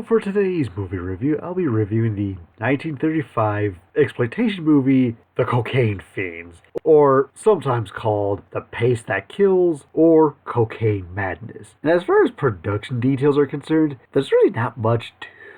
for today's movie review, I'll be reviewing the 1935 exploitation movie, The Cocaine Fiends, or sometimes called The Pace That Kills, or Cocaine Madness. And as far as production details are concerned, there's really not much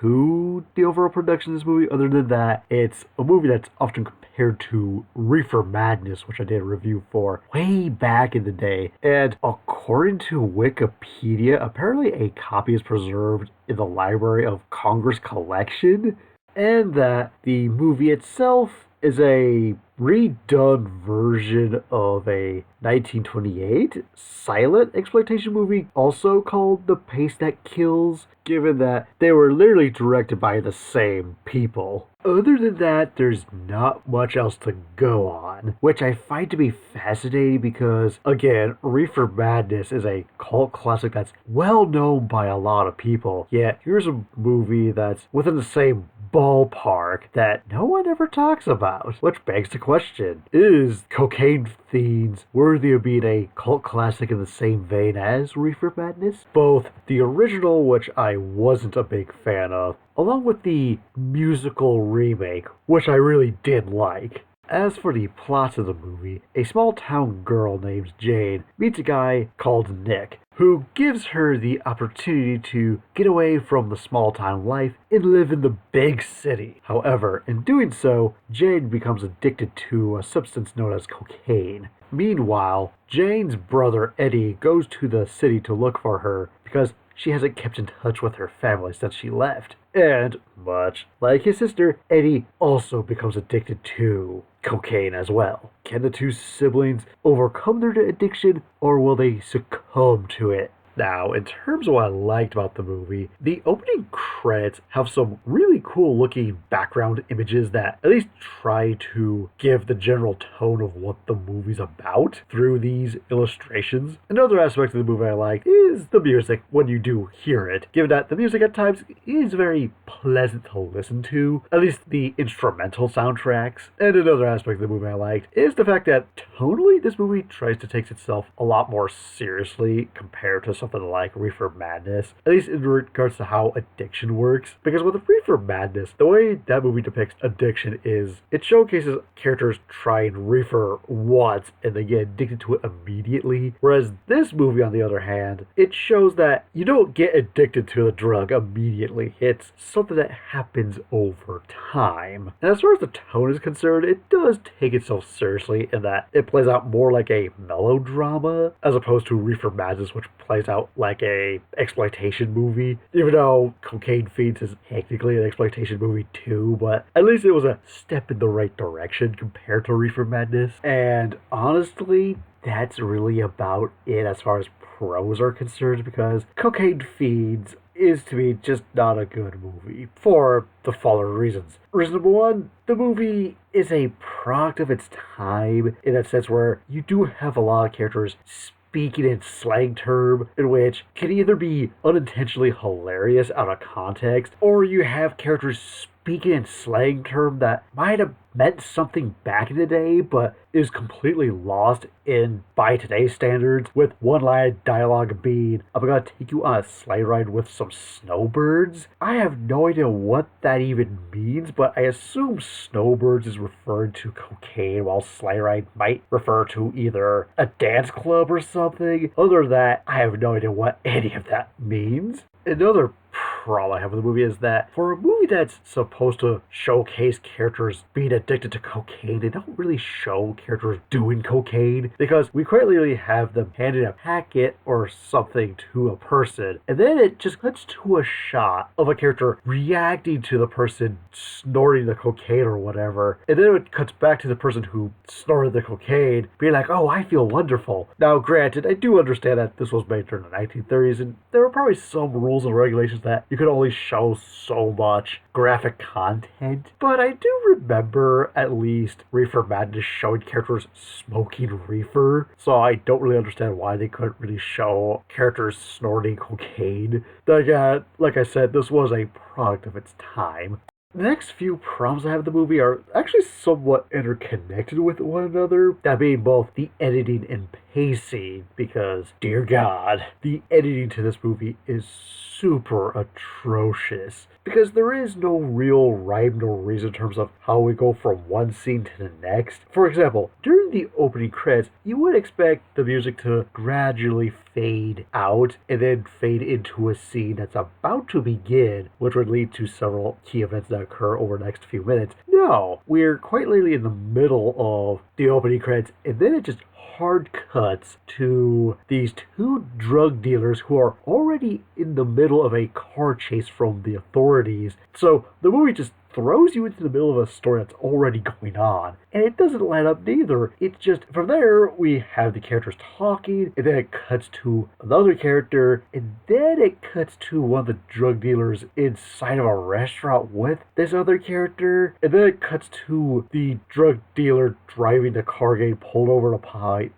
to the overall production of this movie, other than that it's a movie that's often compared to Reefer Madness, which I did a review for way back in the day. And according to Wikipedia, apparently a copy is preserved in the Library of Congress collection, and that the movie itself is a redone version of a 1928 silent exploitation movie, also called The Pace That Kills, given that they were literally directed by the same people. Other than that, there's not much else to go on, which I find to be fascinating because, again, Reefer Madness is a cult classic that's well known by a lot of people, yet here's a movie that's within the same ballpark that no one ever talks about, which begs the question, is Cocaine Fiends worthy of being a cult classic in the same vein as Reefer Madness? Both the original, which I wasn't a big fan of, along with the musical remake, which I really did like. As for the plot of the movie, a small town girl named Jane meets a guy called Nick, who gives her the opportunity to get away from the small town life and live in the big city. However, in doing so, Jane becomes addicted to a substance known as cocaine. Meanwhile, Jane's brother Eddie goes to the city to look for her because she hasn't kept in touch with her family since she left. And, much like his sister, Eddie also becomes addicted to cocaine as well. Can the two siblings overcome their addiction, or will they succumb to it? Now, in terms of what I liked about the movie, the opening credits have some really cool looking background images that at least try to give the general tone of what the movie's about through these illustrations. Another aspect of the movie I liked is the music when you do hear it, given that the music at times is very pleasant to listen to, at least the instrumental soundtracks. And another aspect of the movie I liked is the fact that tonally this movie tries to take itself a lot more seriously compared to something like Reefer Madness, at least in regards to how addiction works. Because with Reefer Madness, the way that movie depicts addiction is it showcases characters trying reefer once and they get addicted to it immediately. Whereas this movie, on the other hand, it shows that you don't get addicted to the drug immediately. It's something that happens over time. And as far as the tone is concerned, it does take itself seriously in that it plays out more like a melodrama as opposed to Reefer Madness, which plays out like a exploitation movie, even though Cocaine Fiends is technically an exploitation movie too, but at least it was a step in the right direction compared to Reefer Madness. And honestly, that's really about it as far as pros are concerned, because Cocaine Fiends is to me just not a good movie for the following reasons. Reason number one, the movie is a product of its time in that sense where you do have a lot of characters speaking in slang term, in which can either be unintentionally hilarious out of context, or you have characters speaking in slang term that might have meant something back in the day, but is completely lost in by today's standards, with one line dialogue being, "I'm gonna take you on a sleigh ride with some snowbirds." I have no idea what that even means, but I assume snowbirds is referring to cocaine, while sleigh ride might refer to either a dance club or something. Other than that, I have no idea what any of that means. Another problem I have with the movie is that for a movie that's supposed to showcase characters being addicted to cocaine, they don't really show characters doing cocaine, because we quite literally have them handing a packet or something to a person, and then it just cuts to a shot of a character reacting to the person snorting the cocaine or whatever, and then it cuts back to the person who snorted the cocaine being like, "Oh, I feel wonderful." Now, granted, I do understand that this was made during the 1930s, and there were probably some rules and regulations that you could only show so much graphic content, but I do remember at least Reefer Madness showing characters smoking reefer, so I don't really understand why they couldn't really show characters snorting cocaine. Again, like I said, this was a product of its time. The next few problems I have with the movie are actually somewhat interconnected with one another, that being both the editing and pacing, because, dear God, the editing to this movie is super atrocious. Because there is no real rhyme nor reason in terms of how we go from one scene to the next. For example, during the opening credits, you would expect the music to gradually fade out and then fade into a scene that's about to begin, which would lead to several key events that occur over the next few minutes. No, we're quite literally in the middle of the opening credits, and then it just hard cuts to these two drug dealers who are already in the middle of a car chase from the authorities. So the movie just throws you into the middle of a story that's already going on. And it doesn't let up neither. It's just, from there, we have the characters talking, and then it cuts to another character, and then it cuts to one of the drug dealers inside of a restaurant with this other character, and then it cuts to the drug dealer driving the car getting pulled over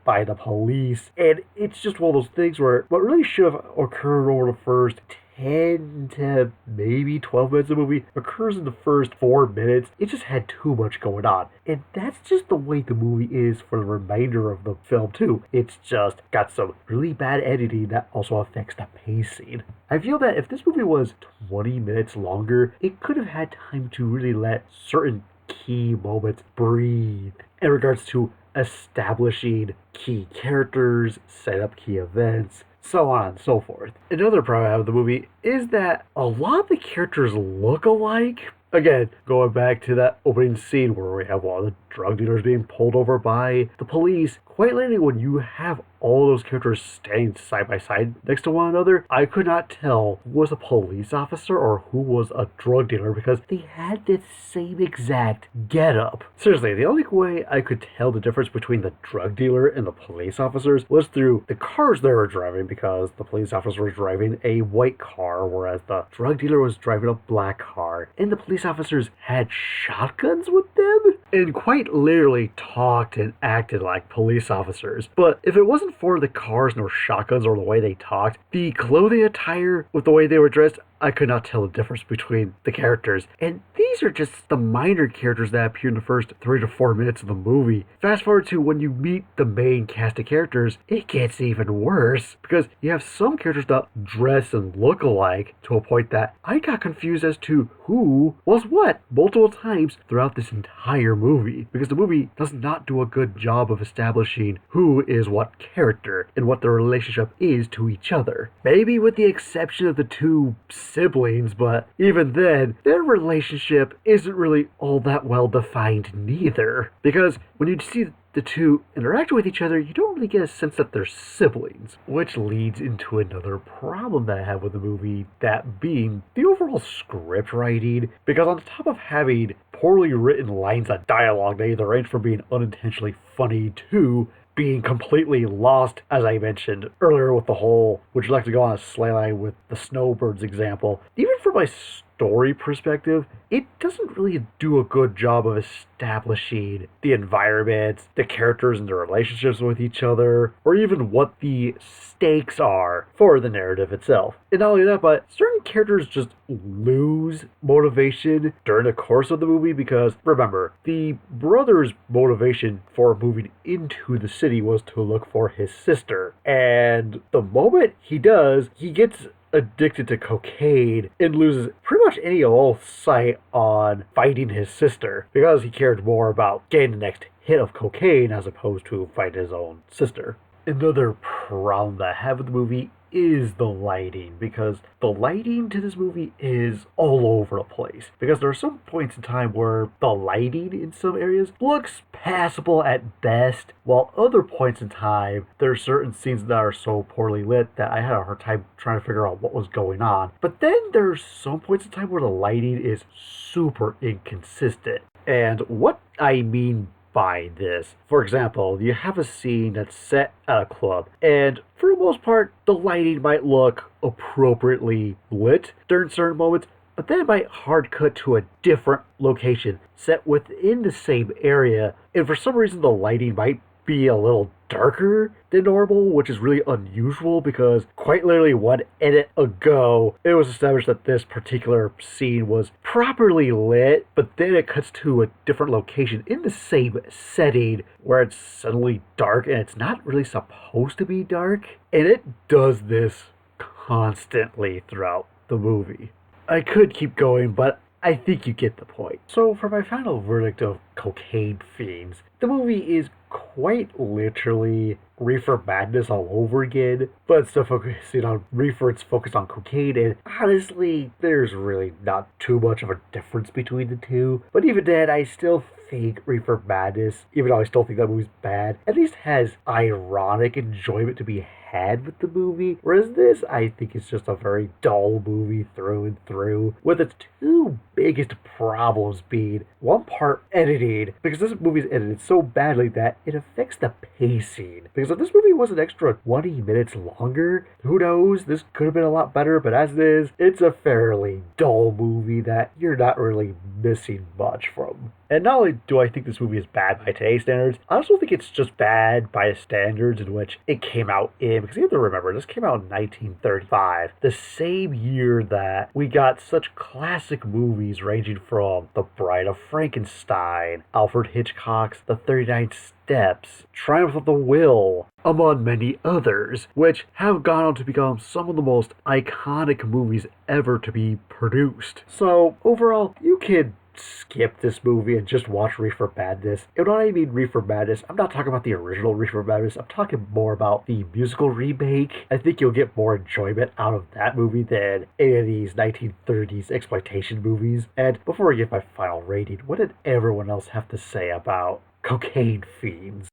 by the police. And it's just one of those things where what really should have occurred over the first 10 to maybe 12 minutes of the movie occurs in the first 4 minutes. It just had too much going on. And that's just the way the movie is for the remainder of the film, too. It's just got some really bad editing that also affects the pacing. I feel that if this movie was 20 minutes longer, it could have had time to really let certain key moments breathe in regards to establishing key characters, set up key events, so on and so forth. Another problem of the movie is that a lot of the characters look alike. Again, going back to that opening scene where we have all the drug dealers being pulled over by the police, quite literally when you have all those characters standing side by side next to one another, I could not tell who was a police officer or who was a drug dealer because they had the same exact getup. Seriously, the only way I could tell the difference between the drug dealer and the police officers was through the cars they were driving, because the police officer was driving a white car, whereas the drug dealer was driving a black car. And the police officers had shotguns with them and quite literally talked and acted like police officers. But if it wasn't for the cars nor shotguns or the way they talked, the clothing attire with the way they were dressed, I could not tell the difference between the characters. And these are just the minor characters that appear in the first 3 to 4 minutes of the movie. Fast forward to when you meet the main cast of characters, it gets even worse, because you have some characters that dress and look alike to a point that I got confused as to who was what multiple times throughout this entire movie, because the movie does not do a good job of establishing who is what character and what their relationship is to each other. Maybe with the exception of the two siblings, but even then, their relationship isn't really all that well defined neither. Because when you see the two interact with each other, you don't really get a sense that they're siblings. Which leads into another problem that I have with the movie, that being the overall script writing. Because on top of having poorly written lines of dialogue that either range from being unintentionally funny to being completely lost, as I mentioned earlier with the whole, would you like to go on a sleigh ride with the snowbirds example. Even from my story perspective, it doesn't really do a good job of establishing the environment, the characters and their relationships with each other, or even what the stakes are for the narrative itself. And not only that, but certain characters just lose motivation during the course of the movie, because remember, the brother's motivation for moving into the city was to look for his sister. And the moment he does, he gets addicted to cocaine and loses pretty much any all sight on fighting his sister, because he cared more about getting the next hit of cocaine as opposed to fighting his own sister. Another problem that I have with the movie is the lighting, because the lighting to this movie is all over the place. Because there are some points in time where the lighting in some areas looks passable at best, while other points in time there are certain scenes that are so poorly lit that I had a hard time trying to figure out what was going on. But then there's some points in time where the lighting is super inconsistent. And what I mean by this, for example, you have a scene that's set at a club, and for the most part, the lighting might look appropriately lit during certain moments, but then it might hard cut to a different location set within the same area, and for some reason the lighting might be a little darker than normal, which is really unusual, because quite literally 1 edit ago, it was established that this particular scene was properly lit, but then it cuts to a different location in the same setting where it's suddenly dark and it's not really supposed to be dark. And it does this constantly throughout the movie. I could keep going, but I think you get the point. So, for my final verdict of Cocaine Fiends, the movie is quite literally Reefer madness all over again, but instead of focusing on Reefer, it's focused on cocaine, and honestly, there's really not too much of a difference between the two. But even then, I still think Reefer Madness, even though I still think that movie's bad, at least has ironic enjoyment to be had with the movie, whereas this, I think, is just a very dull movie through and through, with its two biggest problems being one part editing, because this movie's edited so badly that it affects the pacing. Because if this movie was an extra 20 minutes longer, who knows, this could have been a lot better, but as it is, it's a fairly dull movie that you're not really missing much from. And not only do I think this movie is bad by today's standards, I also think it's just bad by the standards in which it came out in. Because you have to remember, this came out in 1935, the same year that we got such classic movies ranging from The Bride of Frankenstein, Alfred Hitchcock's The 39 Steps, Triumph of the Will, among many others, which have gone on to become some of the most iconic movies ever to be produced. So, overall, you can skip this movie and just watch Reefer Madness. And when I mean Reefer Madness, I'm not talking about the original Reefer Madness. I'm talking more about the musical remake. I think you'll get more enjoyment out of that movie than any of these 1930s exploitation movies. And before I give my final rating, what did everyone else have to say about Cocaine Fiends?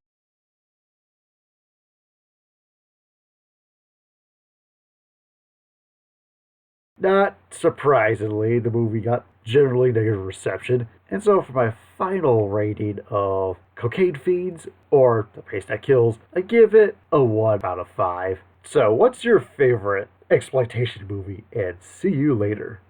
Not surprisingly, the movie got generally negative reception, and so for my final rating of Cocaine Fiends, or The Pace That Kills, I give it a 1 out of 5. So, what's your favorite exploitation movie? And see you later.